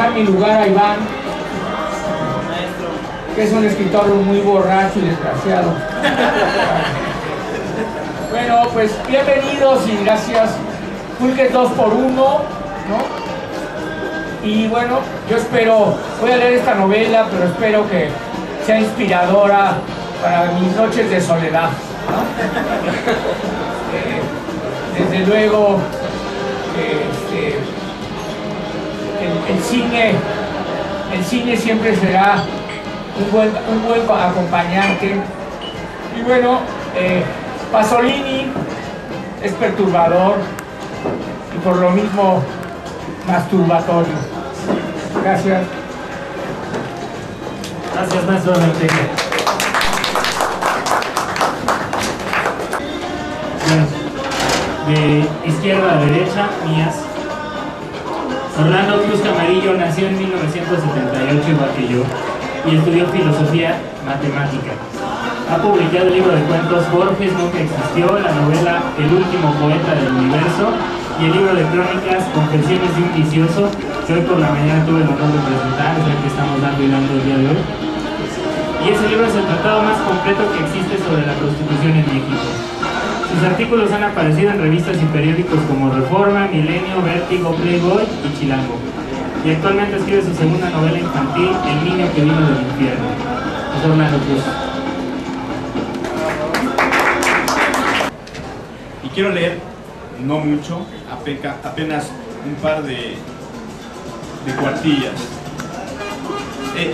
dejar mi lugar a Iván, que es un escritor muy borracho y desgraciado. Bueno, pues bienvenidos y gracias. Pulque 2x1, ¿no? Y bueno, yo espero, voy a leer esta novela, pero espero que sea inspiradora para mis noches de soledad, ¿no? Desde luego, el cine siempre será un buen acompañante. Y bueno, Pasolini es perturbador y por lo mismo masturbatorio. Gracias. Gracias, maestro Ortega. De izquierda a derecha, mías. Orlando Cruz Camarillo nació en 1978, igual que yo, y estudió filosofía matemática. Ha publicado el libro de cuentos Borges nunca existió, la novela El último poeta del universo y el libro de crónicas Confesiones de un vicioso, que hoy por la mañana tuve el honor de presentar, es el que estamos dando y dando el día de hoy. Y ese libro es el tratado más completo que existe sobre la prostitución en México. Sus artículos han aparecido en revistas y periódicos como Reforma, Milenio, Vértigo, Playboy y Chilango. Y actualmente escribe su segunda novela infantil, El niño que vino del infierno. Es Orlando Cruz. Y quiero leer, no mucho, apenas un par de cuartillas.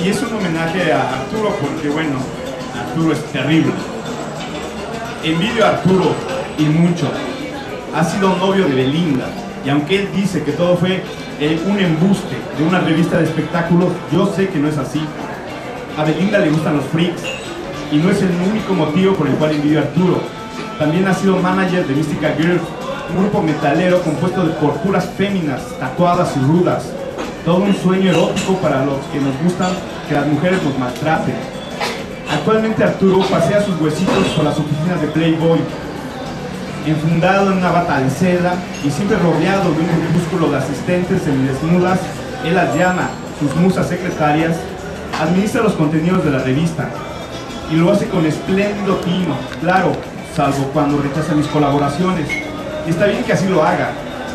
Y es un homenaje a Arturo porque, bueno, Arturo es terrible. Envidio a Arturo y mucho. Ha sido novio de Belinda y aunque él dice que todo fue un embuste de una revista de espectáculos, yo sé que no es así. A Belinda le gustan los freaks y no es el único motivo por el cual envidio a Arturo. También ha sido manager de Mystica Girls, un grupo metalero compuesto por puras féminas, tatuadas y rudas. Todo un sueño erótico para los que nos gustan que las mujeres nos maltraten. Actualmente Arturo pasea sus huesitos por las oficinas de Playboy, enfundado en una bata de seda y siempre rodeado de un grupúsculo de asistentes semidesnudas. Él las llama sus musas secretarias, administra los contenidos de la revista y lo hace con espléndido tino, claro, salvo cuando rechaza mis colaboraciones. Y está bien que así lo haga.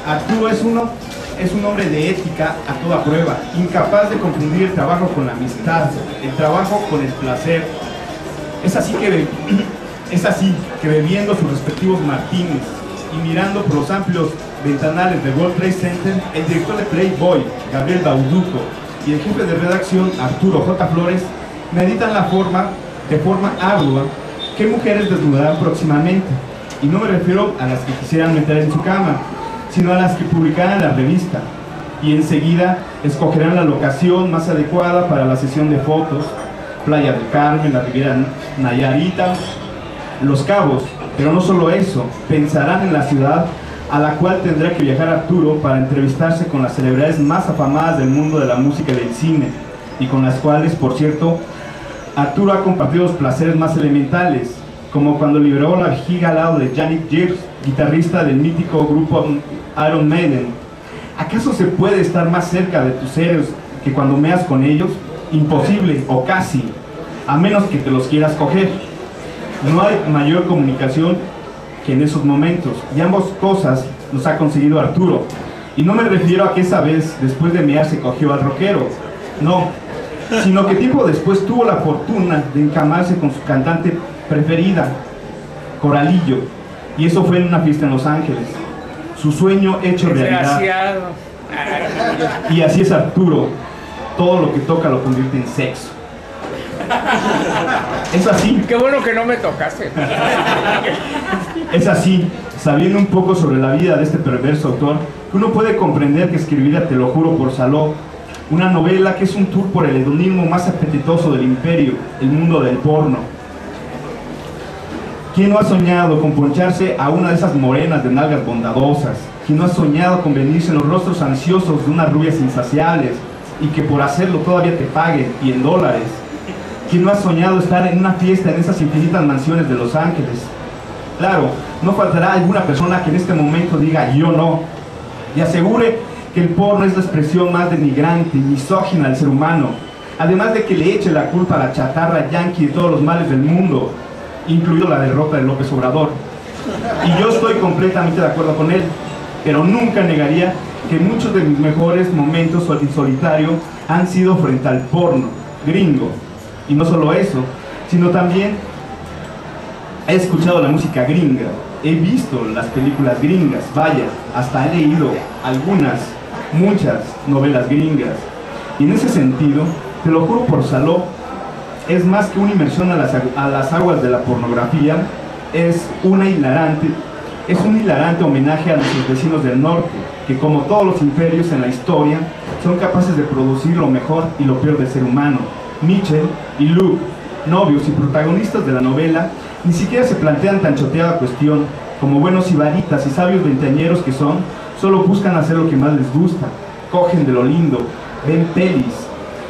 Arturo es un hombre de ética a toda prueba, incapaz de confundir el trabajo con la amistad, el trabajo con el placer. Es así que bebiendo sus respectivos martinis y mirando por los amplios ventanales de World Trade Center, el director de Playboy, Gabriel Bauduco, y el jefe de redacción, Arturo J. Flores, meditan de forma ardua qué mujeres desnudarán próximamente. Y no me refiero a las que quisieran meter en su cama, sino a las que publicarán en la revista. Y enseguida escogerán la locación más adecuada para la sesión de fotos: Playa del Carmen, la Riviera Nayarita, Los Cabos. Pero no solo eso, pensarán en la ciudad a la cual tendrá que viajar Arturo para entrevistarse con las celebridades más afamadas del mundo de la música y del cine, y con las cuales, por cierto, Arturo ha compartido los placeres más elementales, como cuando liberó la vejiga al lado de Janik Gibbs, guitarrista del mítico grupo Iron Maiden. ¿Acaso se puede estar más cerca de tus héroes que cuando meas con ellos? Imposible, o casi, a menos que te los quieras coger. No hay mayor comunicación que en esos momentos, y ambas cosas los ha conseguido Arturo. Y no me refiero a que esa vez, después de mear, se cogió al rockero, no, sino que tiempo después tuvo la fortuna de encamarse con su cantante preferida, Coralillo, y eso fue en una fiesta en Los Ángeles. Su sueño hecho realidad. Y así es Arturo, todo lo que toca lo convierte en sexo. Es así. Qué bueno que no me tocaste. Es así, sabiendo un poco sobre la vida de este perverso autor, que uno puede comprender que escribiera Te lo juro por Saló, una novela que es un tour por el hedonismo más apetitoso del imperio, el mundo del porno. ¿Quién no ha soñado con poncharse a una de esas morenas de nalgas bondadosas? ¿Quién no ha soñado con venirse en los rostros ansiosos de unas rubias insaciables y que por hacerlo todavía te paguen y en dólares? ¿Quién no ha soñado estar en una fiesta en esas infinitas mansiones de Los Ángeles? Claro, no faltará alguna persona que en este momento diga yo no, y asegure que el porno es la expresión más denigrante y misógina del ser humano, además de que le eche la culpa a la chatarra yanqui de todos los males del mundo, incluido la derrota de López Obrador. Y yo estoy completamente de acuerdo con él, pero nunca negaría que muchos de mis mejores momentos en solitario han sido frente al porno gringo. Y no solo eso, sino también he escuchado la música gringa, he visto las películas gringas, vaya, hasta he leído muchas novelas gringas. Y en ese sentido, te lo juro por Saló, es más que una inmersión a las aguas de la pornografía, es un hilarante homenaje a nuestros vecinos del norte, que como todos los imperios en la historia, son capaces de producir lo mejor y lo peor del ser humano. Mitchell y Luke, novios y protagonistas de la novela, ni siquiera se plantean tan choteada cuestión. Como buenos ibaritas y sabios veinteañeros que son, solo buscan hacer lo que más les gusta, cogen de lo lindo, ven pelis,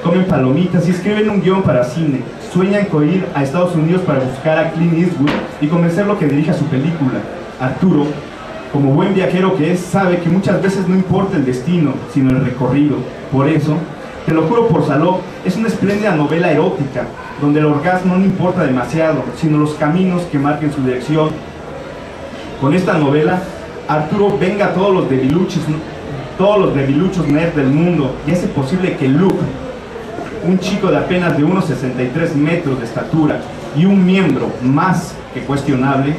comen palomitas y escriben un guión para cine. Sueñan con ir a Estados Unidos para buscar a Clint Eastwood y convencerlo que dirija su película. Arturo, como buen viajero que es, sabe que muchas veces no importa el destino, sino el recorrido. Por eso, te lo juro por Saló, es una espléndida novela erótica, donde el orgasmo no importa demasiado, sino los caminos que marquen su dirección. Con esta novela, Arturo venga a todos los debiluchos nerd del mundo y hace posible que Luke, un chico de apenas de unos 63 metros de estatura y un miembro más que cuestionable,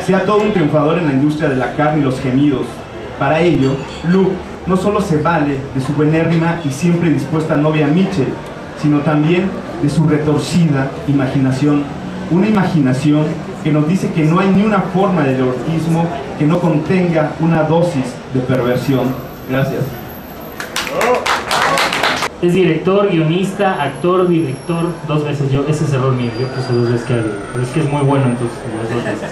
sea todo un triunfador en la industria de la carne y los gemidos. Para ello, Luke no solo se vale de su buenérrima y siempre dispuesta novia Mitchell, sino también de su retorcida imaginación, una imaginación que nos dice que no hay ni una forma de erotismo que no contenga una dosis de perversión. Gracias. Es director, guionista, actor, director, dos veces yo, ese es error mío, yo puse dos veces pero es que es muy bueno, entonces las dos veces.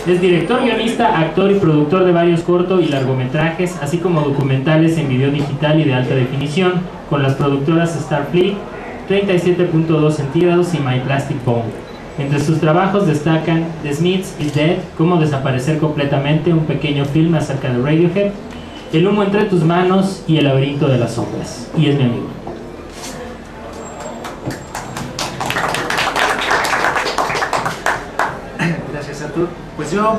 Es director, guionista, actor y productor de varios corto y largometrajes, así como documentales en video digital y de alta definición, con las productoras Starfleet, 37.2 centígrados y My Plastic Bone. Entre sus trabajos destacan The Smiths is Dead, Cómo desaparecer completamente, un pequeño filme acerca de Radiohead, El humo entre tus manos y El laberinto de las sombras. Y es mi amigo. Gracias, Artur. Pues yo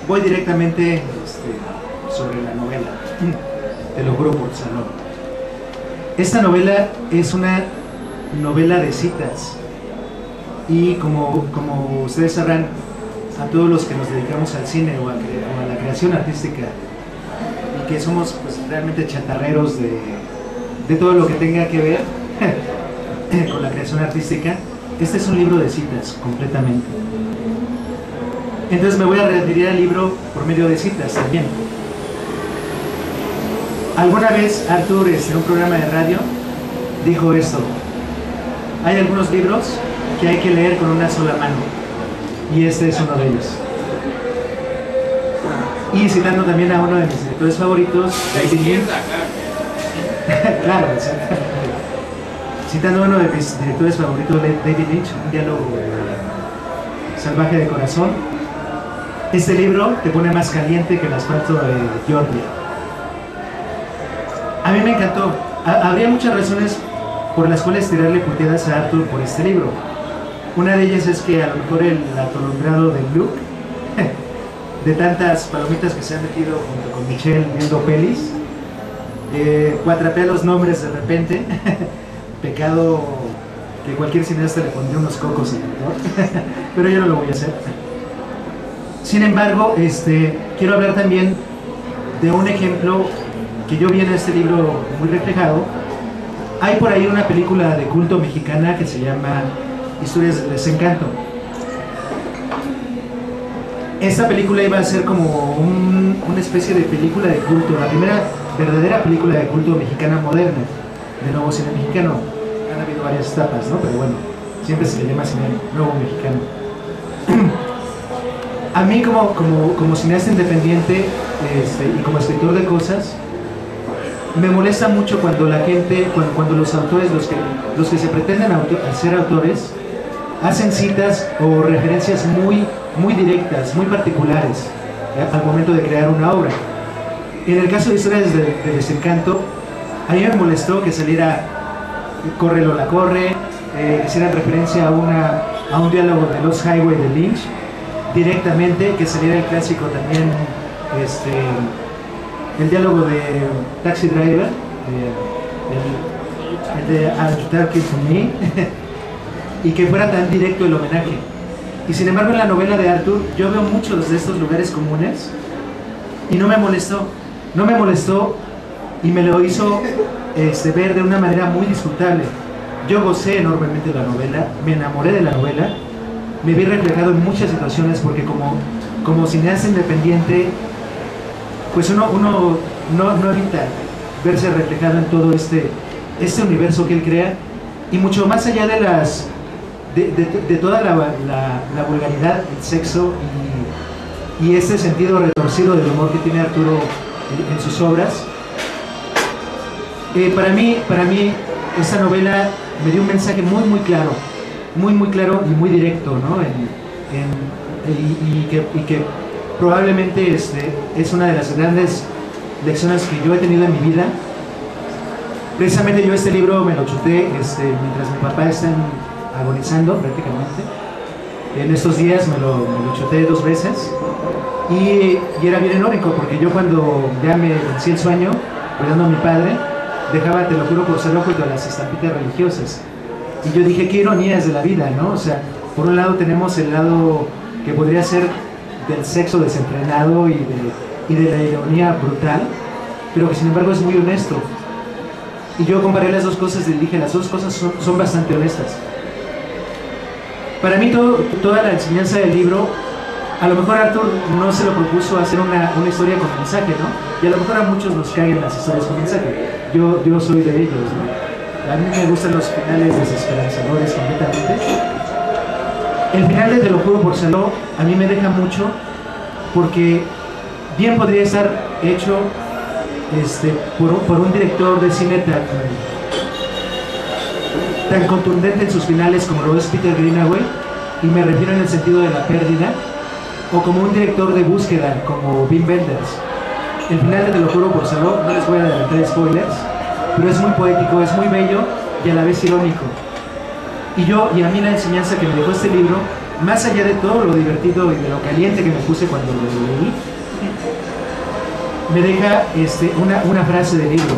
voy directamente sobre la novela. Te lo juro por Saló. Esta novela es una novela de citas. Y como ustedes sabrán, a todos los que nos dedicamos al cine o a la creación artística, y que somos pues, realmente chatarreros de todo lo que tenga que ver con la creación artística, este es un libro de citas, completamente. Entonces me voy a referir al libro por medio de citas también. Alguna vez Artur, en un programa de radio, dijo esto: hay algunos libros que hay que leer con una sola mano, y este es uno de ellos. Y citando también a uno de mis directores favoritos, David Lynch. Claro, citando a uno de mis directores favoritos, David Lynch, Un diálogo salvaje de corazón. Este libro te pone más caliente que el asfalto de Georgia. A mí me encantó. Habría muchas razones por las cuales tirarle puteadas a Artur por este libro. Una de ellas es que a lo mejor el atolondrado de Luke, de tantas palomitas que se han metido junto con Michelle viendo pelis, cuatrapea los nombres de repente, pecado que cualquier cineasta le pondría unos cocos al autor, pero yo no lo voy a hacer. Sin embargo, quiero hablar también de un ejemplo que yo vi en este libro muy reflejado. Hay por ahí una película de culto mexicana que se llama Historias de Desencanto. Esta película iba a ser como una especie de película de culto, la primera verdadera película de culto mexicana moderna, de nuevo cine mexicano. Han habido varias etapas, ¿no? Pero bueno, siempre se le llama cine nuevo mexicano. A mí como cineasta independiente y como escritor de cosas, me molesta mucho cuando la gente, cuando los autores, los que se pretenden ser autores, hacen citas o referencias muy directas, muy particulares al momento de crear una obra. En el caso de Historias de Desencanto, a mí me molestó que saliera Corre Lola Corre, que hicieran referencia a un diálogo de Lost Highway de Lynch directamente, que saliera el clásico también, el diálogo de Taxi Driver, el de I'm Talking to Me, y que fuera tan directo el homenaje. Y sin embargo en la novela de Arthur yo veo muchos de estos lugares comunes y no me molestó y me lo hizo ver de una manera muy disfrutable. Yo gocé enormemente la novela, me enamoré de la novela, me vi reflejado en muchas situaciones porque como cineasta independiente, pues uno no evita verse reflejado en todo este universo que él crea, y mucho más allá de toda la vulgaridad, el sexo y este sentido retorcido del humor que tiene Arturo en sus obras. Para mí esta novela me dio un mensaje muy claro y muy directo, ¿no? Y que probablemente es una de las grandes lecciones que yo he tenido en mi vida. Precisamente yo este libro me lo chuté mientras mi papá está agonizando prácticamente. En estos días me lo chuté 2 veces y era bien irónico porque yo cuando ya me vencí el sueño cuidando a mi padre, dejaba, te lo juro por ser ojo, de las estampitas religiosas. Y yo dije, qué ironías de la vida, ¿no? O sea, por un lado tenemos el lado que podría ser del sexo desenfrenado y de la ironía brutal, pero que sin embargo es muy honesto. Y yo comparé las dos cosas y dije, las dos cosas son bastante honestas. Para mí toda la enseñanza del libro, a lo mejor Arthur no se lo propuso hacer una historia con mensaje, ¿no? Y a lo mejor a muchos nos caen las historias con mensaje. Yo soy de ellos, ¿no? A mí me gustan los finales desesperanzadores completamente. El final de Te lo juro por Saló a mí me deja mucho porque bien podría estar hecho por un director de cine tan contundente en sus finales como lo es Peter Greenaway, y me refiero en el sentido de la pérdida, o como un director de búsqueda como Wim Wenders. El final de Te lo juro por Saló, no les voy a adelantar spoilers, pero es muy poético, es muy bello y a la vez irónico. Y a mí la enseñanza que me dejó este libro, más allá de todo lo divertido y de lo caliente que me puse cuando lo leí, me deja una frase del libro: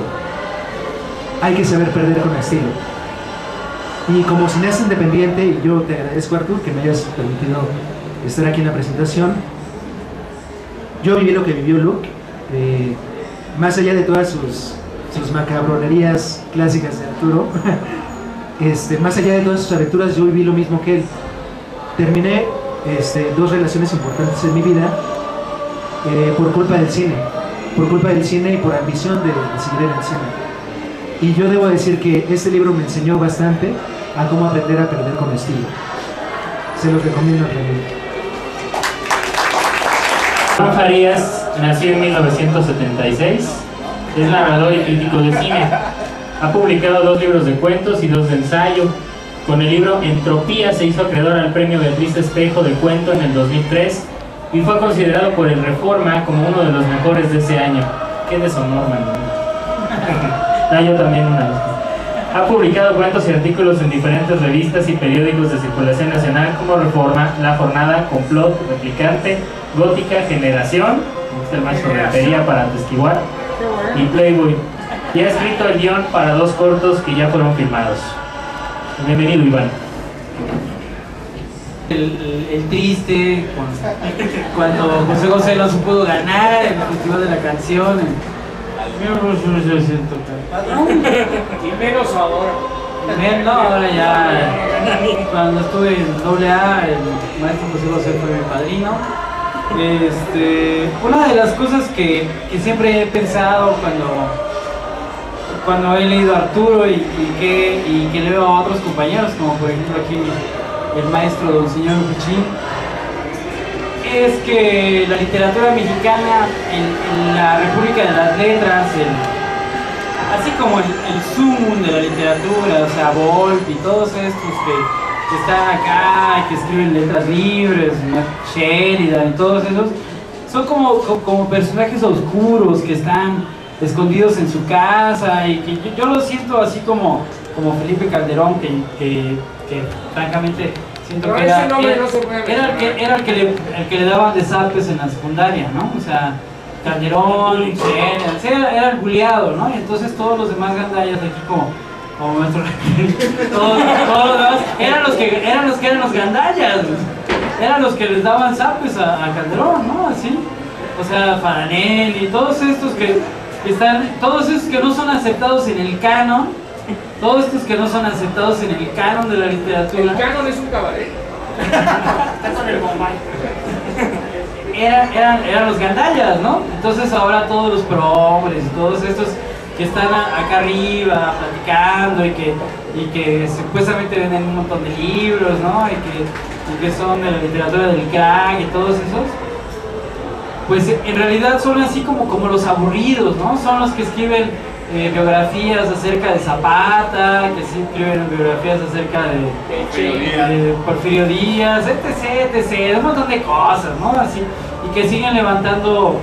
hay que saber perder con estilo. Y como cineasta independiente, y yo te agradezco, Artur, que me hayas permitido estar aquí en la presentación, yo viví lo que vivió Luke, más allá de todas sus macabronerías clásicas de Arturo, más allá de todas sus aventuras, yo viví lo mismo que él. Terminé 2 relaciones importantes en mi vida por culpa del cine y por ambición de seguir en el cine. Y yo debo decir que este libro me enseñó bastante a cómo aprender a perder con estilo. Se los recomiendo realmente. Juan Farías nació en 1976, es narrador y crítico de cine. Ha publicado 2 libros de cuentos y 2 de ensayo. Con el libro Entropía se hizo acreedor al premio Beatriz Espejo de cuento en el 2003 y fue considerado por el Reforma como uno de los mejores de ese año. ¡Qué deshonor, man! Yo también una vez. Ha publicado cuentos y artículos en diferentes revistas y periódicos de circulación nacional como Reforma, La Jornada, Complot, Replicante, Gótica, Generación, el maestro de Repería para Atestiguar, y Playboy. Y ha escrito el guión para 2 cortos que ya fueron filmados. Bienvenido, Iván. El triste, cuando José José no se pudo ganar en el Festival de la Canción. Y menos ahora. No, ahora ya. Cuando estuve en AA, el maestro José José fue mi padrino. Una de las cosas que siempre he pensado cuando he leído a Arturo y que leo a otros compañeros, como por ejemplo aquí el maestro don señor Cuchín, es que la literatura mexicana en la República de las Letras, así como el sumum de la literatura, o sea, Volpi y todos estos que están acá, que escriben letras libres, Sheridan y todos esos, son como personajes oscuros que están escondidos en su casa y que yo lo siento así como Felipe Calderón, que francamente siento Pero que ese nombre no se puede era el que le daban de zapes en la secundaria, ¿no? O sea, Calderón, era el buleado, ¿no? Y entonces todos los demás gandallas aquí como nuestro todos los demás eran los que eran los gandallas, eran los que les daban zapes a Calderón, ¿no? Así, o sea, Faranelli, todos estos que están, todos esos que no son aceptados en el canon, todos estos que no son aceptados en el canon de la literatura. El canon es un cabaret. Está con el Bombay. Eran los gandallas, ¿no? Entonces ahora todos los prohombres y todos estos que están acá arriba platicando y que supuestamente venden un montón de libros, ¿no? Y que son de la literatura del crack y todos esos, pues en realidad son así como los aburridos, ¿no? Son los que escriben biografías acerca de Zapata, que sí escriben biografías acerca de Porfirio Díaz, etc., un montón de cosas, ¿no? Así, y que siguen levantando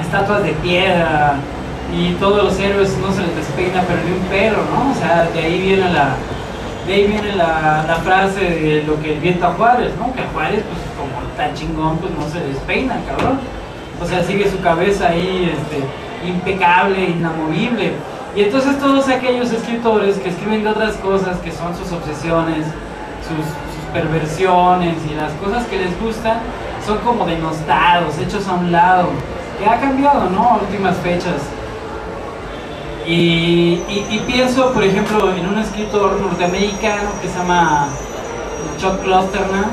estatuas de piedra y todos los héroes no se les despeina pero ni un pelo, ¿no? O sea, de ahí viene la frase de lo que el viento a Juárez, ¿no? Que a Juárez, pues como está chingón, pues no se despeina, cabrón. O sea, sigue su cabeza ahí, impecable, inamovible. Y entonces todos aquellos escritores que escriben de otras cosas, que son sus obsesiones, sus perversiones y las cosas que les gustan, son como denostados, hechos a un lado, que ha cambiado, ¿no? A últimas fechas. Y pienso, por ejemplo, en un escritor norteamericano que se llama Chuck Klosterman,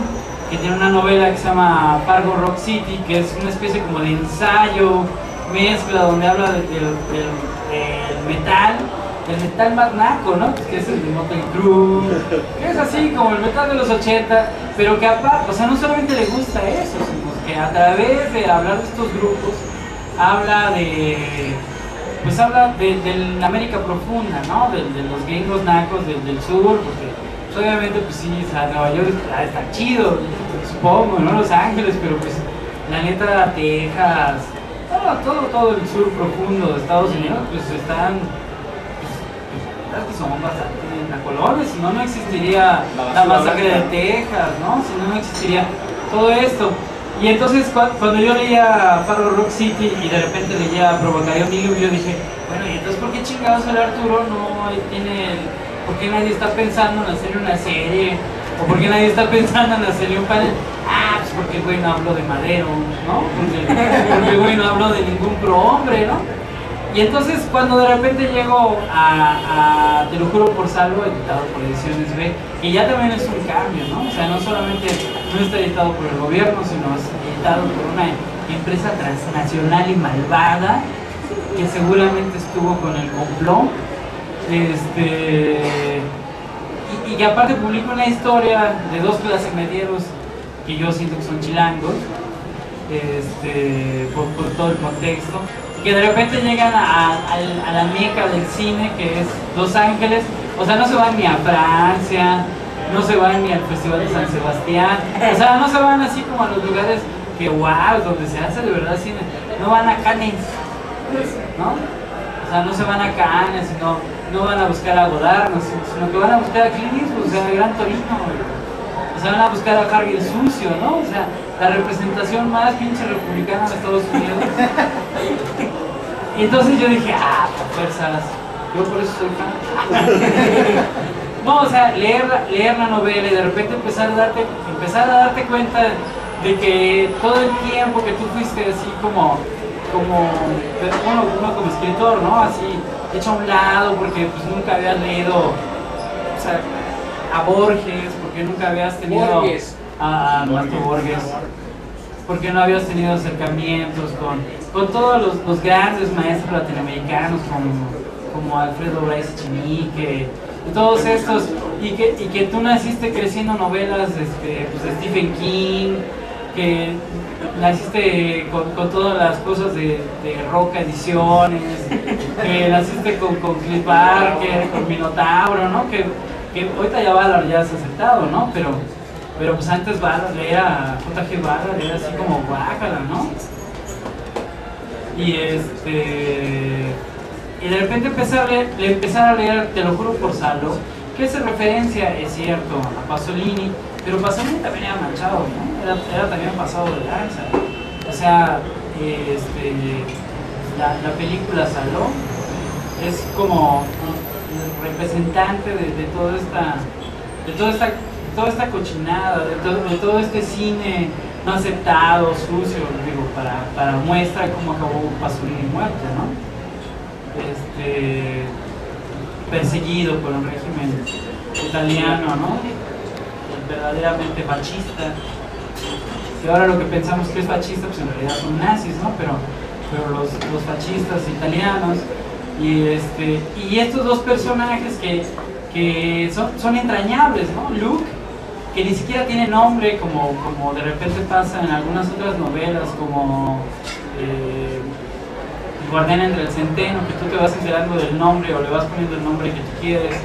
que tiene una novela que se llama Fargo Rock City, que es una especie como de ensayo, mezcla, donde habla del metal más naco, ¿no? Que es el de Motley Crue, que es así como el metal de los 80, pero que aparte, o sea, no solamente le gusta eso, sino que a través de hablar de estos grupos, habla de la América profunda, ¿no? De los gringos nacos del sur, porque pues, obviamente, pues sí, o sea, Nueva York está chido, supongo, ¿no? Los Ángeles, pero pues la neta, Texas, todo el sur profundo de Estados Unidos, pues están, pues, son bastante nacolones, si no existiría la masacre de Texas, ¿no? Si no existiría todo esto. Y entonces cuando yo leía Fargo Rock City y de repente leía Provocación Nilum, yo dije, bueno, ¿y entonces por qué chingados el Arturo no tiene por qué nadie está pensando en hacer una serie? ¿O por qué nadie está pensando en hacerle un panel? Ah, pues porque el güey no habló de Madero, ¿no? Porque el güey no habló de ningún prohombre, ¿no? Y entonces cuando de repente llego a Te lo juro por salvo, editado por Ediciones B, que ya también es un cambio, ¿no? O sea, no solamente no está editado por el gobierno, sino es editado por una empresa transnacional y malvada que seguramente estuvo con el complot, y que aparte publica una historia de dos clases medieros que yo siento que son chilangos, por todo el contexto, que de repente llegan a la meca del cine, que es Los Ángeles. O sea, no se van ni a Francia, no se van ni al Festival de San Sebastián, o sea, no se van así como a los lugares que wow, donde se hace de verdad cine, no van a Cannes, ¿no? O sea, no se van a Cannes, no van a buscar a Godard, sino que van a buscar a Clint Eastwood, o sea, a Gran Torino, o sea, van a buscar a Harvey el Sucio, ¿no? O sea, la representación más pinche republicana de Estados Unidos. Y entonces yo dije, fuerzas, yo por eso soy fan. No, o sea, leer la novela y de repente empezar a darte cuenta de que todo el tiempo que tú fuiste así como uno como escritor, ¿no? Así, hecho a un lado porque pues nunca habías leído, o sea, a Borges, porque nunca habías tenido a Maestro Borges, porque no habías tenido acercamientos con todos los grandes maestros latinoamericanos como Alfredo Bryce Echenique, y todos estos, y que tú naciste creciendo novelas pues de Stephen King, que naciste con todas las cosas de Roca Ediciones, que naciste con Cliff Barker, con Minotauro, ¿no? Que ahorita ya Valar ya se ha aceptado, ¿no? pero pues antes leer a J.G. Ballard era así como guácala, ¿no? Y y de repente empezar a leer Te lo juro por Salo, que hace referencia, es cierto, a Pasolini, pero Pasolini también era manchado, ¿no? Era también pasado de lanza. O sea, la película Saló es como el representante de toda esta cochinada, de todo este cine no aceptado, sucio, digo, para muestra cómo acabó Pasolini muerto, ¿no? Perseguido por un régimen italiano, ¿no? Verdaderamente fascista. Y ahora lo que pensamos que es fascista, pues en realidad son nazis, ¿no? Pero los fascistas italianos y estos dos personajes que son entrañables, ¿no? Luke, que ni siquiera tiene nombre, como de repente pasa en algunas otras novelas, como El guardián entre el centeno, que tú te vas enterando del nombre o le vas poniendo el nombre que tú quieres,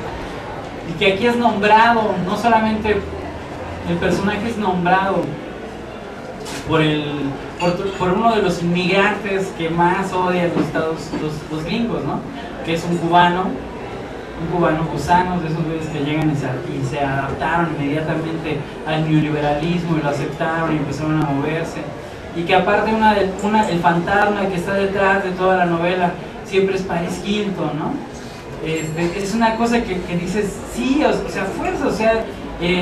y que aquí es nombrado, no solamente el personaje es nombrado por uno de los inmigrantes que más odian los gringos, ¿no? Que es un cubano gusano, de esos güeyes que llegan y se adaptaron inmediatamente al neoliberalismo y lo aceptaron y empezaron a moverse, y que aparte el fantasma que está detrás de toda la novela siempre es Paris Hilton, ¿no? Es una cosa que dices, sí, o sea, fuerza, o sea,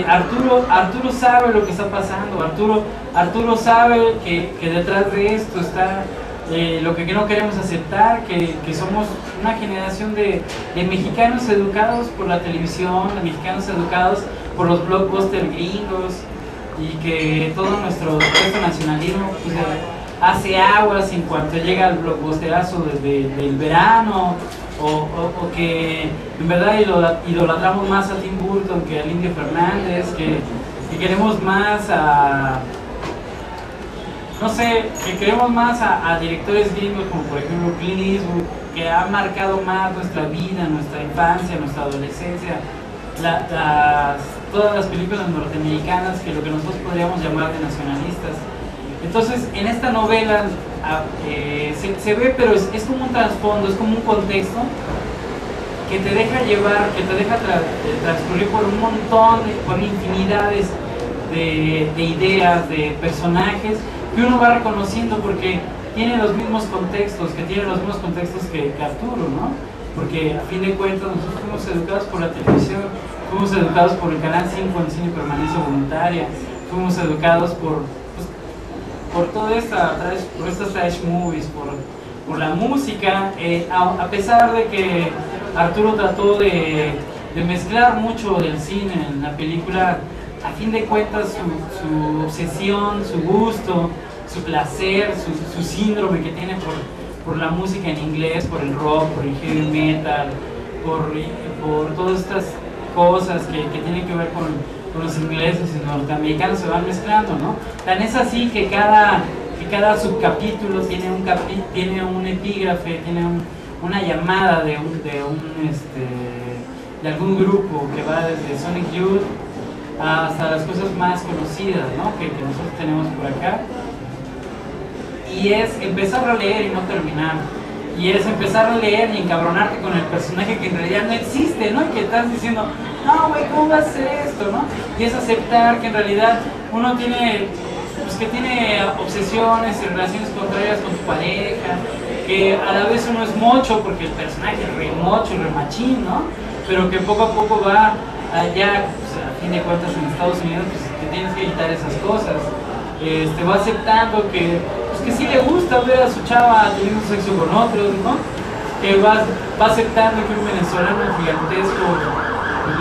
Arturo sabe lo que está pasando, Arturo sabe que detrás de esto está lo que no queremos aceptar, que somos una generación de mexicanos educados por la televisión, de mexicanos educados por los blockbusters gringos, y que todo nuestro nacionalismo pues, hace aguas en cuanto llega el blockbusterazo del verano, o que en verdad idolatramos más a Tim Burton que al Indio Fernández, que queremos más que queremos más a directores gringos como por ejemplo Clint Eastwood, que ha marcado más nuestra vida, nuestra infancia, nuestra adolescencia, todas las películas norteamericanas, que lo que nosotros podríamos llamar de nacionalistas. Entonces en esta novela se ve, pero es como un trasfondo, es como un contexto que te deja llevar, que te deja transcurrir por un montón, por infinidades de ideas, de personajes que uno va reconociendo porque tiene los mismos contextos, que Arturo, ¿no? Porque a fin de cuentas nosotros fuimos educados por la televisión, fuimos educados por el Canal 5 en Cine y Permanencia Voluntaria, fuimos educados por toda por estas trash movies, por la música, a pesar de que Arturo trató de mezclar mucho del cine en la película, a fin de cuentas su obsesión, su gusto, su placer, su síndrome que tiene por la música en inglés, por el rock, por el heavy metal, por todas estas cosas que tienen que ver con los ingleses y norteamericanos, se van mezclando, ¿no? Tan es así que cada subcapítulo tiene un epígrafe, tiene una llamada de algún grupo que va desde Sonic Youth hasta las cosas más conocidas, ¿no? que nosotros tenemos por acá, y es empezar a leer y no terminar, y es empezar a leer y encabronarte con el personaje que en realidad no existe, ¿no? Y que estás diciendo, no, güey, ¿cómo va a ser esto, no? Y es aceptar que en realidad uno tiene obsesiones y relaciones contrarias con tu pareja, que a la vez uno es mocho, porque el personaje es re mocho, re machín, ¿no? Pero que poco a poco va allá, pues, a fin de cuentas en Estados Unidos, pues te tienes que evitar esas cosas. Va aceptando que sí le gusta ver a su chava teniendo sexo con otros, ¿no? Que va aceptando que un venezolano gigantesco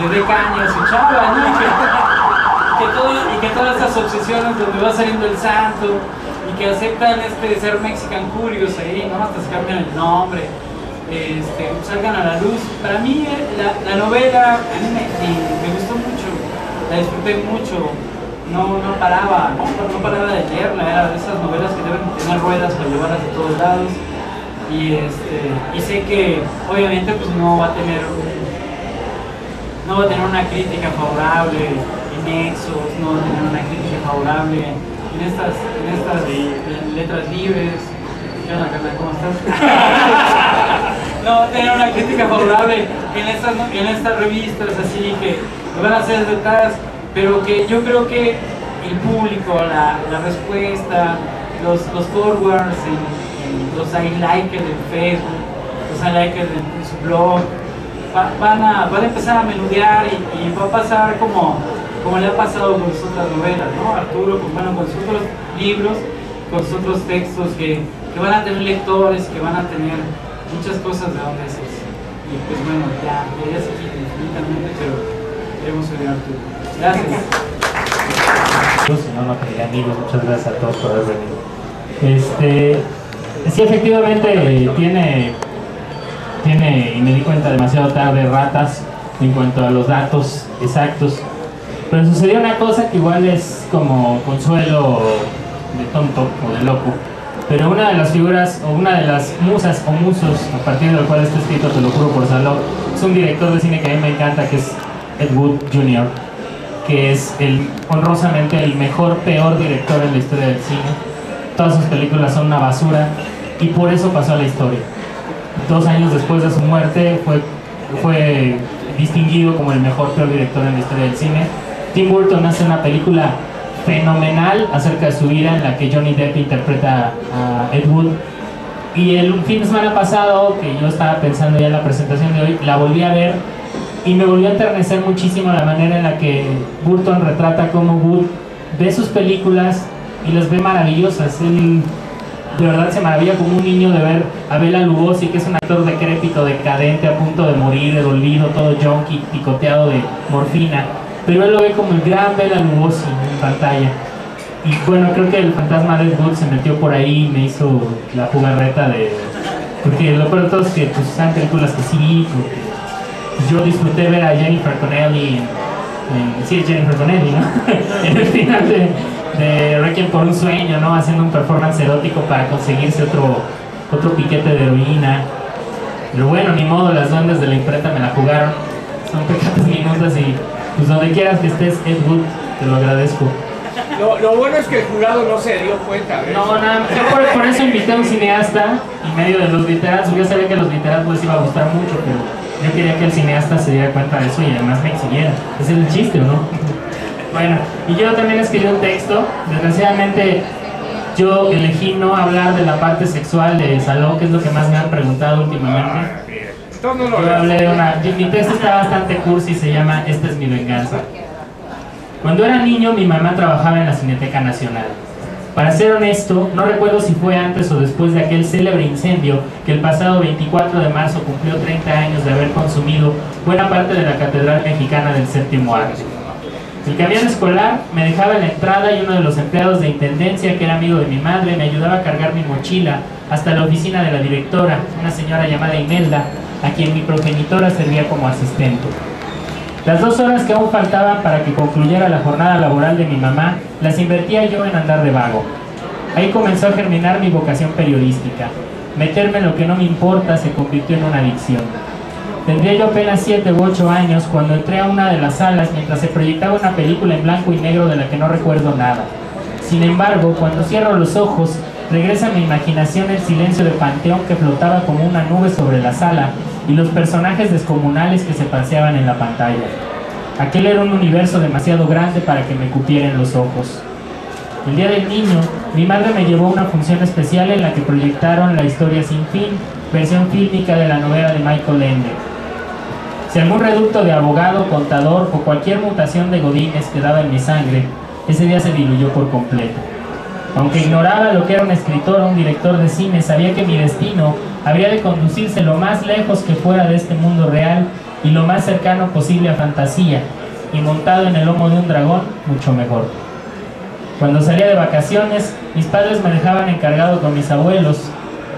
le dé caña a su chava, ¿no? Y que todas esas obsesiones donde va saliendo el santo, y que aceptan ser Mexican Curious ahí, ¿no? Hasta se cambian el nombre, salgan a la luz. Para mí la novela a mí me gustó mucho, la disfruté mucho. No paraba de leerla, era de esas novelas que deben tener ruedas para llevarlas de todos lados, y sé que obviamente pues no va a tener una crítica favorable Nexos, no tener una crítica favorable en estas letras libres. ¿Qué onda, Carla? ¿Cómo estás? No tener una crítica favorable en estas revistas así que van a ser detrás, pero que yo creo que el público, la respuesta, los forwards, los I-likers en Facebook, los I-likers en su blog, van a empezar a menudear y va a pasar como le ha pasado con sus otras novelas, ¿no? Arturo, con sus otros libros, con sus otros textos que van a tener lectores, que van a tener muchas cosas de donde es. Y pues bueno, ya se quita infinitamente, pero queremos oír a Arturo. Gracias. No, queridos amigos, muchas gracias a todos por haber venido. Sí, efectivamente tiene, y me di cuenta demasiado tarde, ratas en cuanto a los datos exactos. Pero sucedió una cosa que igual es como consuelo de tonto o de loco. Pero una de las figuras, o una de las musas o musos, a partir del cual está escrito, te lo juro por Saló, es un director de cine que a mí me encanta, que es Ed Wood Jr., que es honrosamente el peor director en la historia del cine. Todas sus películas son una basura y por eso pasó a la historia. 2 años después de su muerte fue distinguido como el peor director en la historia del cine. Tim Burton hace una película fenomenal acerca de su vida en la que Johnny Depp interpreta a Ed Wood, y el fin de semana pasado, que yo estaba pensando ya en la presentación de hoy, la volví a ver y me volvió a enternecer muchísimo la manera en la que Burton retrata cómo Wood ve sus películas y las ve maravillosas. Él de verdad se maravilla como un niño de ver a Bela Lugosi, que es un actor decrépito, decadente, a punto de morir, de dolido, todo junkie, picoteado de morfina, pero él lo ve como el gran Bela Lugosi en pantalla. Y bueno, creo que el fantasma de Ed Wood se metió por ahí y me hizo la jugarreta porque lo peor de todo es que pues son películas que sí, porque yo disfruté ver a Jennifer Connelly sí, Jennifer Connelly, ¿no? En el final de Requiem por un sueño, ¿no? Haciendo un performance erótico para conseguirse otro piquete de heroína. Pero bueno, ni modo, las duendes de la imprenta me la jugaron. Son pequeñas minutos y pues donde quieras que estés, Ed Wood, te lo agradezco. Lo bueno es que el jurado no se dio cuenta, ¿ves? No, nada, yo por eso invité a un cineasta y medio de los literatos. Yo sabía que a los literatos les iba a gustar mucho, pero yo quería que el cineasta se diera cuenta de eso y además me siguiera. Ese es el chiste, ¿no? Bueno, y yo también escribí un texto. Desgraciadamente yo elegí no hablar de la parte sexual de Saló, que es lo que más me han preguntado últimamente. Yo hablé de mi texto está bastante cursi, se llama Esta es mi venganza. Cuando era niño, mi mamá trabajaba en la Cineteca Nacional. Para ser honesto, no recuerdo si fue antes o después de aquel célebre incendio que el pasado 24 de marzo cumplió 30 años de haber consumido buena parte de la Catedral Mexicana del Séptimo Arte. El camión escolar me dejaba en la entrada y uno de los empleados de intendencia, que era amigo de mi madre, me ayudaba a cargar mi mochila hasta la oficina de la directora, una señora llamada Imelda, a quien mi progenitora servía como asistente. Las 2 horas que aún faltaban para que concluyera la jornada laboral de mi mamá, las invertía yo en andar de vago. Ahí comenzó a germinar mi vocación periodística. Meterme en lo que no me importa se convirtió en una adicción. Tendría yo apenas 7 u 8 años cuando entré a una de las salas mientras se proyectaba una película en blanco y negro de la que no recuerdo nada. Sin embargo, cuando cierro los ojos, regresa a mi imaginación el silencio de panteón que flotaba como una nube sobre la sala y los personajes descomunales que se paseaban en la pantalla. Aquel era un universo demasiado grande para que me cupieran los ojos. El día del niño, mi madre me llevó a una función especial en la que proyectaron La historia sin fin, versión fílmica de la novela de Michael Ende. Si algún reducto de abogado, contador o cualquier mutación de godines quedaba en mi sangre, ese día se diluyó por completo. Aunque ignoraba lo que era un escritor o un director de cine, sabía que mi destino habría de conducirse lo más lejos que fuera de este mundo real y lo más cercano posible a fantasía, y montado en el lomo de un dragón, mucho mejor. Cuando salía de vacaciones, mis padres me dejaban encargado con mis abuelos.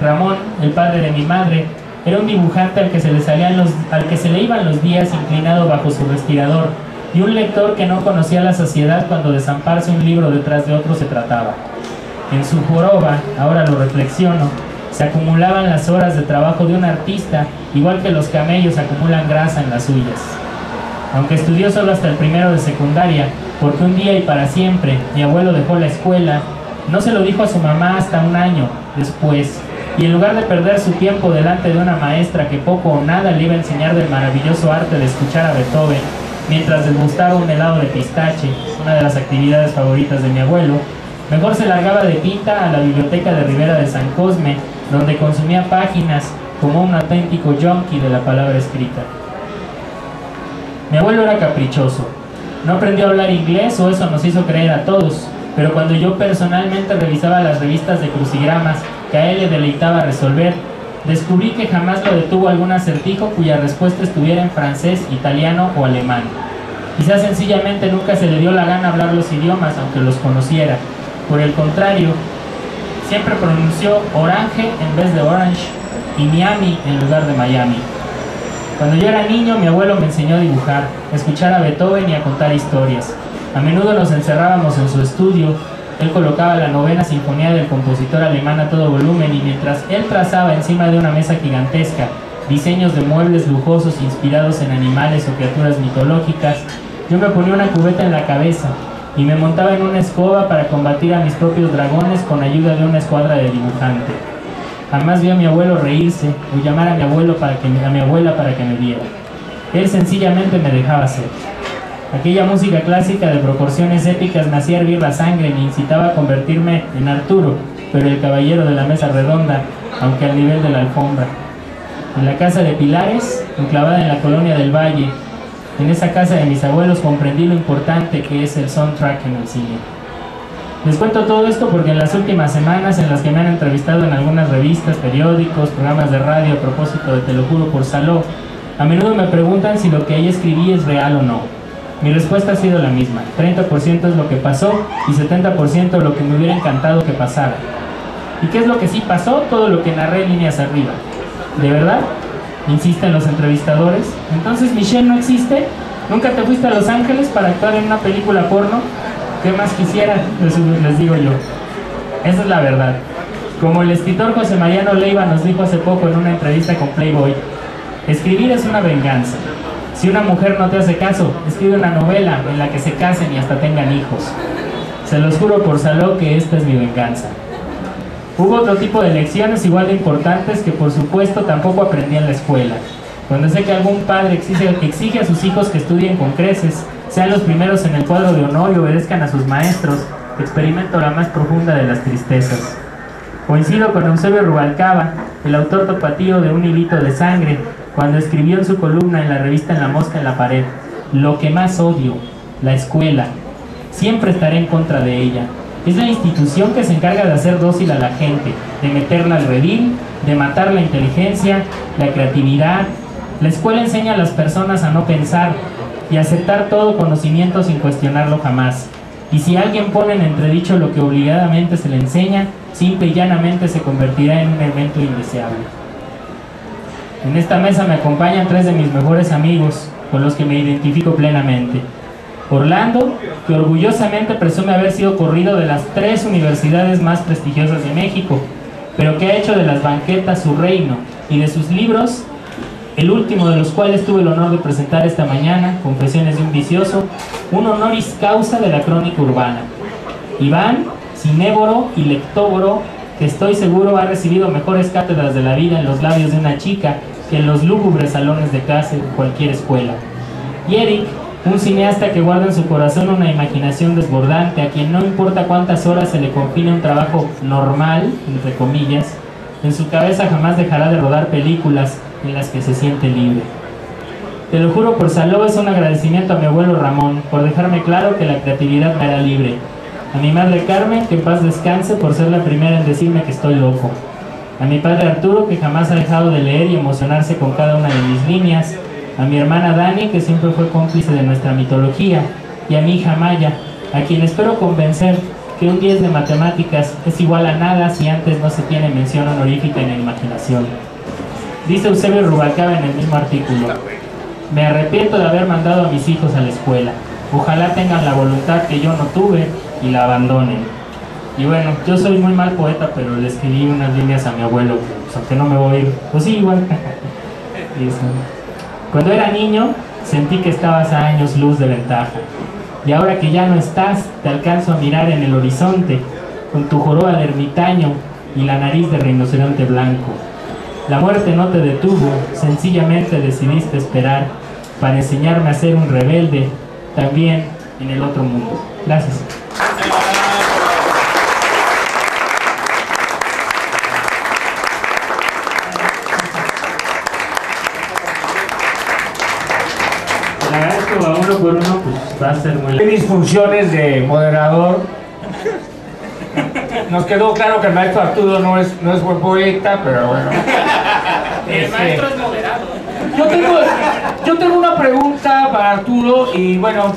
Ramón, el padre de mi madre, era un dibujante al que se le iban los días inclinado bajo su respirador, y un lector que no conocía la saciedad cuando de zamparse un libro detrás de otro se trataba. En su joroba, ahora lo reflexiono, se acumulaban las horas de trabajo de un artista, igual que los camellos acumulan grasa en las suyas. Aunque estudió solo hasta el primero de secundaria, porque un día y para siempre mi abuelo dejó la escuela. No se lo dijo a su mamá hasta un año después, y en lugar de perder su tiempo delante de una maestra que poco o nada le iba a enseñar del maravilloso arte de escuchar a Beethoven, mientras degustaba un helado de pistache, una de las actividades favoritas de mi abuelo, mejor se largaba de pinta a la biblioteca de Ribera de San Cosme, donde consumía páginas como un auténtico junkie de la palabra escrita. Mi abuelo era caprichoso. No aprendió a hablar inglés, o eso nos hizo creer a todos, pero cuando yo personalmente revisaba las revistas de crucigramas que a él le deleitaba resolver, descubrí que jamás lo detuvo algún acertijo cuya respuesta estuviera en francés, italiano o alemán. Quizás sencillamente nunca se le dio la gana hablar los idiomas, aunque los conociera. Por el contrario, siempre pronunció Orange en vez de Orange y Miami en lugar de Miami. Cuando yo era niño, mi abuelo me enseñó a dibujar, a escuchar a Beethoven y a contar historias. A menudo nos encerrábamos en su estudio. Él colocaba la 9ª sinfonía del compositor alemán a todo volumen, y mientras él trazaba encima de una mesa gigantesca diseños de muebles lujosos inspirados en animales o criaturas mitológicas, yo me ponía una cubeta en la cabeza y me montaba en una escoba para combatir a mis propios dragones con ayuda de una escuadra de dibujante. Jamás vi a mi abuelo reírse o llamar a mi abuela para que me viera. Él sencillamente me dejaba ser. Aquella música clásica de proporciones épicas me hacía hervir la sangre y me incitaba a convertirme en Arturo, pero el caballero de la mesa redonda, aunque al nivel de la alfombra. En la casa de Pilares, enclavada en la colonia del Valle, en esa casa de mis abuelos, comprendí lo importante que es el soundtrack en el cine. Les cuento todo esto porque en las últimas semanas, en las que me han entrevistado en algunas revistas, periódicos, programas de radio a propósito de Te lo juro por Saló, a menudo me preguntan si lo que ahí escribí es real o no. Mi respuesta ha sido la misma: 30% es lo que pasó y 70% lo que me hubiera encantado que pasara. ¿Y qué es lo que sí pasó? Todo lo que narré líneas arriba. ¿De verdad?, insisten los entrevistadores. ¿Entonces Michelle no existe? ¿Nunca te fuiste a Los Ángeles para actuar en una película porno? ¿Qué más quisiera? Les digo yo. Esa es la verdad. Como el escritor José Mariano Leiva nos dijo hace poco en una entrevista con Playboy, escribir es una venganza. Si una mujer no te hace caso, escribe una novela en la que se casen y hasta tengan hijos. Se los juro por Saló que esta es mi venganza. Hubo otro tipo de lecciones igual de importantes que por supuesto tampoco aprendí en la escuela. Cuando sé que algún padre exige a sus hijos que estudien con creces, sean los primeros en el cuadro de honor y obedezcan a sus maestros, experimento la más profunda de las tristezas. Coincido con Eusebio Rubalcaba, el autor tapatío de Un hilito de sangre, cuando escribió en su columna en la revista En la mosca en la pared: lo que más odio, la escuela. Siempre estaré en contra de ella. Es la institución que se encarga de hacer dócil a la gente, de meterla al redil, de matar la inteligencia, la creatividad. La escuela enseña a las personas a no pensar y a aceptar todo conocimiento sin cuestionarlo jamás. Y si alguien pone en entredicho lo que obligadamente se le enseña, simple y llanamente se convertirá en un evento indeseable. En esta mesa me acompañan 3 de mis mejores amigos, con los que me identifico plenamente. Orlando, que orgullosamente presume haber sido corrido de las 3 universidades más prestigiosas de México, pero que ha hecho de las banquetas su reino, y de sus libros, el último de los cuales tuve el honor de presentar esta mañana, Confesiones de un vicioso, un honoris causa de la crónica urbana. Iván, cinéboro y lectóboro, que estoy seguro ha recibido mejores cátedras de la vida en los labios de una chica que en los lúgubres salones de clase de cualquier escuela. Y Eric, un cineasta que guarda en su corazón una imaginación desbordante, a quien no importa cuántas horas se le confine un trabajo normal, entre comillas, en su cabeza jamás dejará de rodar películas en las que se siente libre. Te lo juro por Saló es un agradecimiento a mi abuelo Ramón por dejarme claro que la creatividad me hará libre. A mi madre Carmen, que en paz descanse, por ser la primera en decirme que estoy loco. A mi padre Arturo, que jamás ha dejado de leer y emocionarse con cada una de mis líneas. A mi hermana Dani, que siempre fue cómplice de nuestra mitología. Y a mi hija Maya, a quien espero convencer que un 10 de matemáticas es igual a nada si antes no se tiene mención honorífica en la imaginación. Dice Eusebio Rubalcaba en el mismo artículo: me arrepiento de haber mandado a mis hijos a la escuela. Ojalá tengan la voluntad que yo no tuve y la abandonen. Y bueno, yo soy muy mal poeta, pero le escribí unas líneas a mi abuelo, pues, aunque no me voy a ir, pues sí, igual. Cuando era niño, sentí que estabas a años luz de ventaja. y ahora que ya no estás, te alcanzo a mirar en el horizonte, con tu joroba de ermitaño y la nariz de rinoceronte blanco. La muerte no te detuvo, sencillamente decidiste esperar para enseñarme a ser un rebelde también en el otro mundo. Gracias. Le agradezco a uno por uno, pues va a ser muy... Mis funciones de moderador. Nos quedó claro que el maestro Arturo no es buen poeta, pero bueno. El maestro es moderado. Yo tengo una pregunta para Arturo y bueno,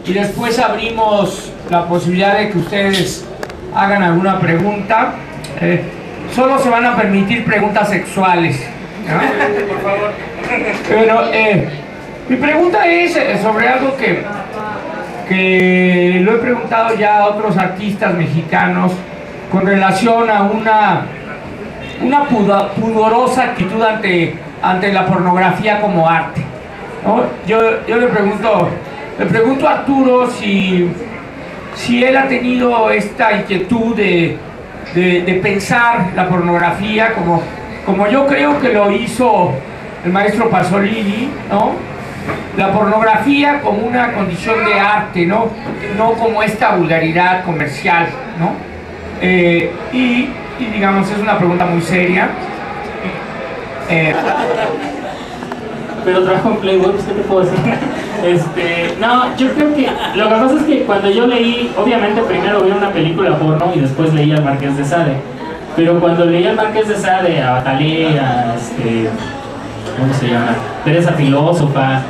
y después abrimos la posibilidad de que ustedes hagan alguna pregunta. Solo se van a permitir preguntas sexuales, ¿no? Por favor. Pero mi pregunta es sobre algo que lo he preguntado ya a otros artistas mexicanos con relación a una pudorosa actitud ante la pornografía como arte, ¿no? Yo le pregunto a Arturo si él ha tenido esta inquietud de pensar la pornografía como yo creo que lo hizo el maestro Pasolini, ¿no? La pornografía como una condición de arte, no como esta vulgaridad comercial, ¿no? Y digamos, es una pregunta muy seria. Pero trabajo en Playboy, ¿qué te puedo decir? No, yo creo que lo que pasa es que cuando yo leí, obviamente primero vi una película porno y después leí al Marqués de Sade. Pero cuando leí al Marqués de Sade, a Batalé, ¿cómo se llama? Teresa Filósofa,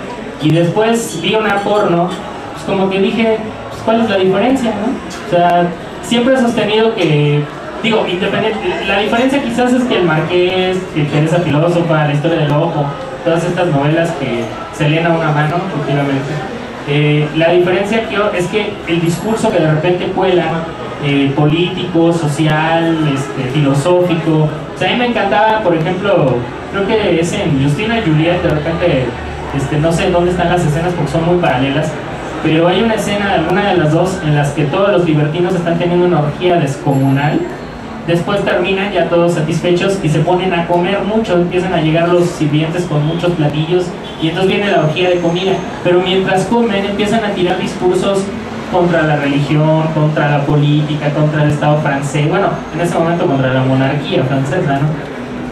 y después vi una porno, pues como que dije, pues, ¿cuál es la diferencia, no? O sea, siempre he sostenido que, digo, independiente, la diferencia quizás es que el Marqués, que Teresa Filósofa, La historia del ojo, todas estas novelas que se leen a una mano, efectivamente. La diferencia es que el discurso que de repente cuela, político, social, filosófico, o sea, a mí me encantaba, por ejemplo, creo que es en Justina y Juliet, de repente, no sé dónde están las escenas porque son muy paralelas, pero hay una escena, alguna de las dos, en las que todos los libertinos están teniendo una orgía descomunal. Después terminan ya todos satisfechos y se ponen a comer mucho, empiezan a llegar los sirvientes con muchos platillos y entonces viene la orgía de comida, pero mientras comen empiezan a tirar discursos contra la religión, contra la política, contra el Estado francés, bueno, en ese momento contra la monarquía francesa, ¿no?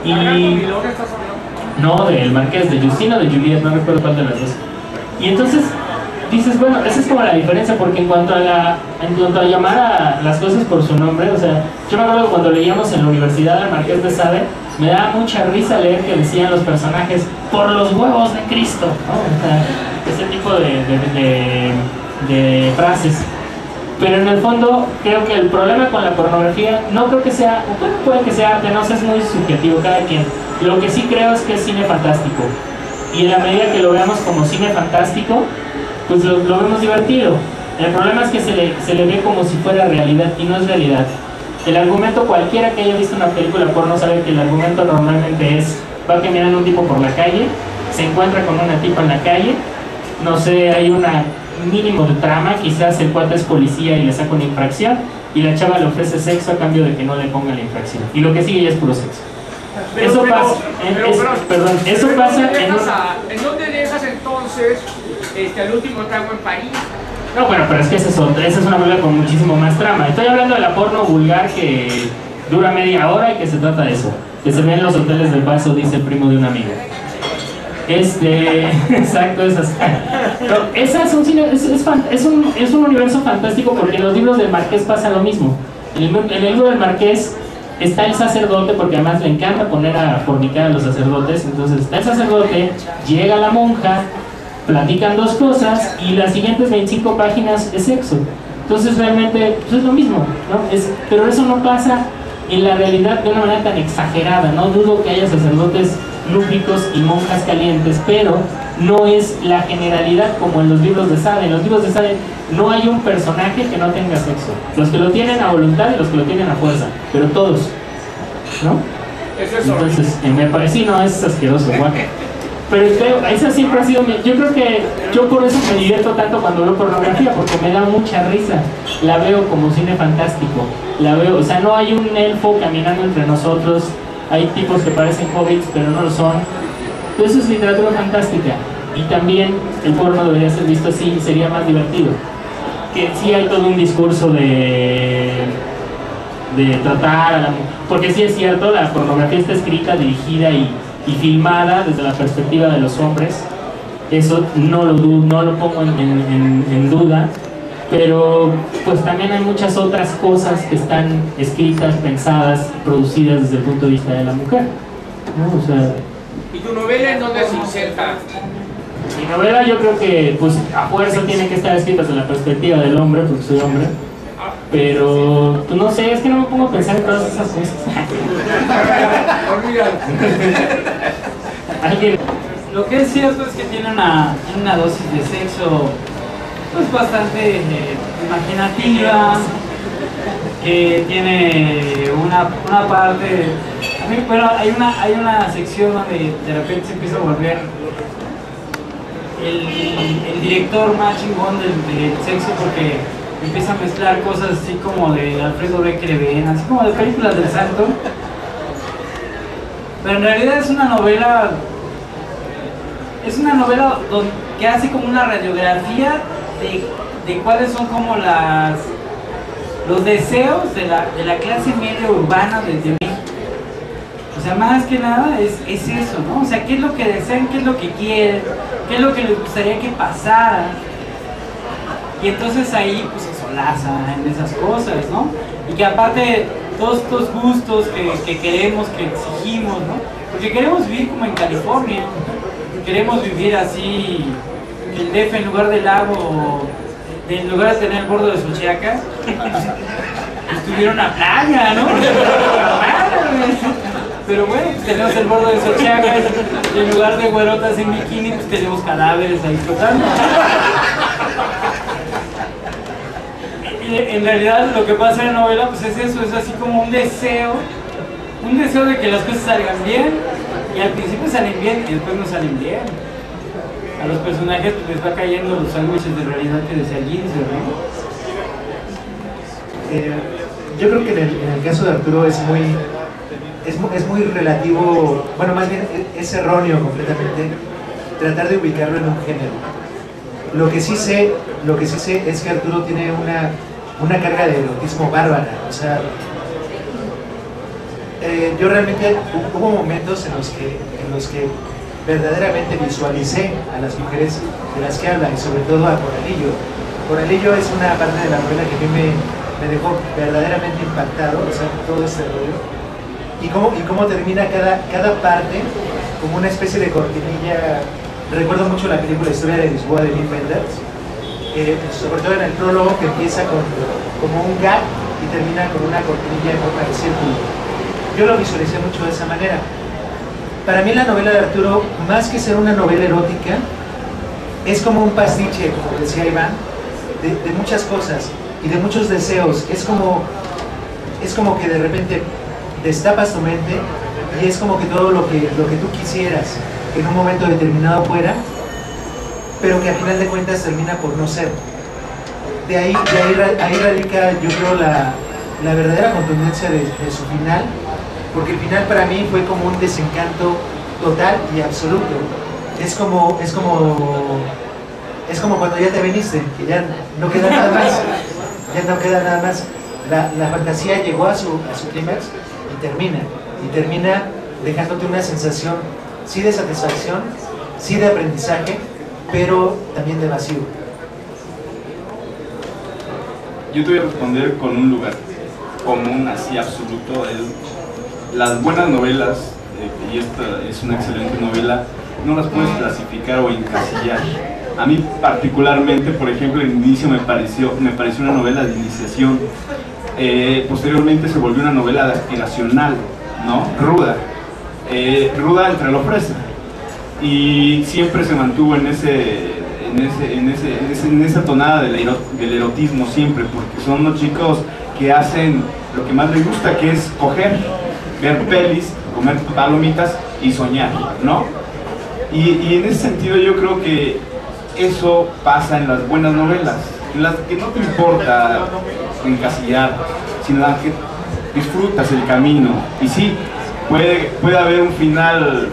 Y... no, del Marqués, de Justino, de Juliet, no recuerdo cuál de las dos. Y entonces dices, bueno, esa es como la diferencia, porque en cuanto a llamar a las cosas por su nombre, o sea, yo me acuerdo que cuando leíamos en la universidad al Marqués de Sade, me daba mucha risa leer que decían los personajes, por los huevos de Cristo, ¿no? O sea, ese tipo de frases. Pero en el fondo, creo que el problema con la pornografía, no creo que sea, bueno, puede que sea arte, no sé, es muy subjetivo cada quien. Lo que sí creo es que es cine fantástico. Y en la medida que lo veamos como cine fantástico, pues lo vemos divertido. El problema es que se le ve como si fuera realidad y no es realidad. El argumento, cualquiera que haya visto una película porno sabe que el argumento normalmente es, va caminando un tipo por la calle, se encuentra con una tipa en la calle, no sé, hay un mínimo de trama, quizás el cuate es policía y le saca una infracción y la chava le ofrece sexo a cambio de que no le ponga la infracción. Y lo que sigue ya es puro sexo. Eso pasa ¿En dónde dejas entonces el último trago en París? No, bueno, pero es que esa es una película con muchísimo más trama. Estoy hablando de la porno vulgar que dura media hora y que se trata de eso. Que se ve en los hoteles del Paso, dice el primo de un amigo. Exacto, esas. Pero esa es un universo fantástico porque en los libros del Marqués pasa lo mismo. En el libro del Marqués está el sacerdote, porque además le encanta poner a fornicar a los sacerdotes. Entonces está el sacerdote, llega la monja, platican dos cosas y las siguientes 25 páginas es sexo. Entonces realmente pues es lo mismo, ¿no? Pero eso no pasa en la realidad de una manera tan exagerada. No dudo que haya sacerdotes lúbricos y monjas calientes, pero no es la generalidad como en los libros de Sade. En los libros de Sade no hay un personaje que no tenga sexo. Los que lo tienen a voluntad y los que lo tienen a fuerza, pero todos, ¿no? Eso es entonces me parece, no, es asqueroso, guaca. Pero creo, esa siempre ha sido yo creo que yo por eso me divierto tanto cuando veo pornografía, porque me da mucha risa. La veo como cine fantástico. La veo, o sea, no hay un elfo caminando entre nosotros, hay tipos que parecen hobbits, pero no lo son. Entonces es literatura fantástica. Y también el porno debería ser visto así, sería más divertido. Que sí hay todo un discurso de tratar a la mujer, porque sí es cierto, la pornografía está escrita, dirigida y filmada desde la perspectiva de los hombres. Eso no lo pongo en duda, pero pues también hay muchas otras cosas que están escritas, pensadas, producidas desde el punto de vista de la mujer, ¿no? O sea, ¿y tu novela en dónde se inserta? mi novela yo creo que pues a fuerza tiene que estar escrita desde la perspectiva del hombre, porque soy hombre. Pero, pues no sé, es que no me pongo a pensar en todas esas cosas. ¿Alguien? Lo que es cierto es que tiene una dosis de sexo pues bastante imaginativa, que tiene una parte... A mí, bueno, hay una sección donde de repente se empieza a volver el director más chingón del sexo, porque empieza a mezclar cosas así como de Alfredo Becker, así como de películas del santo. Pero en realidad es una novela que hace como una radiografía de cuáles son como los deseos de la clase media urbana de México. O sea, más que nada es eso, ¿no? O sea, qué es lo que desean, qué es lo que quieren, qué es lo que les gustaría que pasara. Y entonces ahí pues se solaza en esas cosas, ¿no? Y que aparte todos estos gustos que queremos, que exigimos, ¿no? Porque queremos vivir como en California, queremos vivir así, el DF en lugar del lago, en lugar de tener el bordo de Xochiaca, pues tuvieron una playa, ¿no? Pero bueno, pues tenemos el bordo de Xochiaca y en lugar de güerotas en bikini, pues tenemos cadáveres ahí flotando. En realidad lo que pasa en la novela pues es eso, es así como un deseo de que las cosas salgan bien, y al principio salen bien y después no salen bien. A los personajes pues les va cayendo los sándwiches de realidad que decía Ginsberg, ¿no? Yo creo que en el caso de Arturo es muy relativo, bueno, más bien es erróneo completamente tratar de ubicarlo en un género. Lo que sí sé es que Arturo tiene una carga de erotismo bárbara. O sea, yo realmente hubo momentos en los que verdaderamente visualicé a las mujeres de las que habla, y sobre todo a Coralillo. Coralillo es una parte de la novela que a mí me dejó verdaderamente impactado, o sea, todo este rollo. Y cómo termina cada parte como una especie de cortinilla. Recuerdo mucho la película Historia de Lisboa de Wim Wenders, sobre todo en el prólogo, que empieza como un gag y termina con una cortinilla en forma de círculo. Yo lo visualicé mucho de esa manera. Para mí la novela de Arturo, más que ser una novela erótica, es como un pastiche, como decía Iván, de muchas cosas y de muchos deseos. Es como que de repente destapas tu mente y es como que todo lo que tú quisieras en un momento determinado fuera, pero que al final de cuentas termina por no ser. Ahí radica, yo creo, la verdadera contundencia de su final, porque el final para mí fue como un desencanto total y absoluto. Es como cuando ya te veniste, que ya no queda nada más, la fantasía llegó a su clímax y termina dejándote una sensación, sí de satisfacción, sí de aprendizaje, pero también de vacío. Yo te voy a responder con un lugar común, así absoluto. Las buenas novelas, y esta es una excelente novela, no las puedes clasificar o encasillar. A mí particularmente, por ejemplo, el inicio me pareció una novela de iniciación. Posteriormente se volvió una novela aspiracional, ¿no? Ruda entre lo fresa, y siempre se mantuvo en esa tonada del erotismo siempre, porque son los chicos que hacen lo que más les gusta, que es coger, ver pelis, comer palomitas y soñar, ¿no? Y en ese sentido yo creo que eso pasa en las buenas novelas, en las que no te importa encasillar, sino en las que disfrutas el camino. Y sí, puede haber un final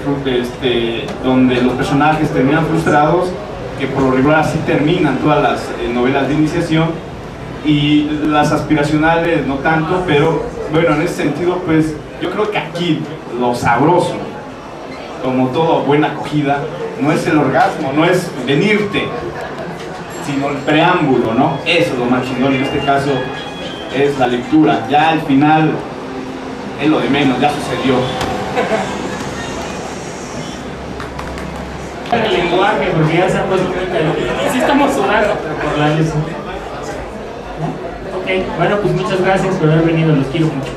donde los personajes terminan frustrados, que por lo regular así terminan todas las novelas de iniciación, y las aspiracionales no tanto, pero bueno, en ese sentido pues yo creo que aquí lo sabroso, como toda buena acogida, no es el orgasmo, no es venirte, sino el preámbulo, ¿no? Eso es lo más chingón, en este caso es la lectura. Ya al final es lo de menos, ya sucedió. El lenguaje, porque ya se han puesto cuenta de lo que sí estamos sudando, pero por la luz. Ok, bueno, pues muchas gracias por haber venido, los quiero mucho.